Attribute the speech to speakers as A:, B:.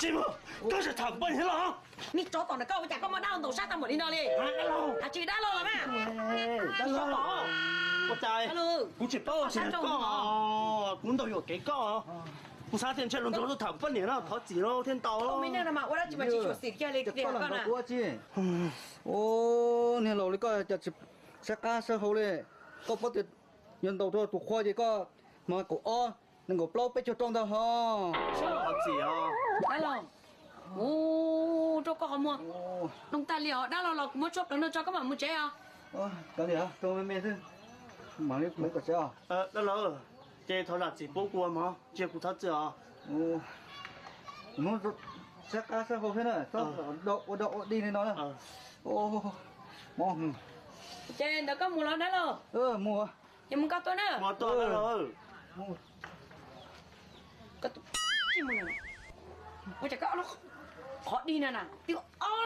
A: 姐夫，都是他本人了啊！
B: 你找到那个我家干嘛那弄啥他们的那里？啊，记得了吗？
A: 得咯，我知。我知道先讲哦，管到有几个啊？我3天前轮到都头半年了，头几咯，天到咯。
B: 没那了嘛，我那基本就说谁家里这个呢？
C: 我知。哦，你老你ก็จะสักกาซะโหเลยก็บ่ติยันตัวตัวควายก็มาก็อ้อนึงก็เปล่าไปจุดตรงตาฮอ
A: 头几啊？
B: ได้ลองโอ้เจ้าก็ขโมยน้องตาเหลียวได้เราไม่ชอบแล้วเจ้าก็มามุเจ้า
C: ก็เดี๋ยวตัวแม่ๆซึมานี่ไม่ก็เจ้า
A: 得了，这头垃圾包裹嘛，接骨头子啊。
C: โอ้มันสักกาซะโหเพิ่นน่ะต้องดอกดีแน่นอนนะโอ้มอง
B: เจ้เดี๋ยวก็มูแล้วได้หรอ
C: มัว
B: ยังมึงก็ตัวเนอะ
A: 我到了。
B: ก็ตัวที่มึงน่ะว่าจะก็เอาขอดีน่ะที่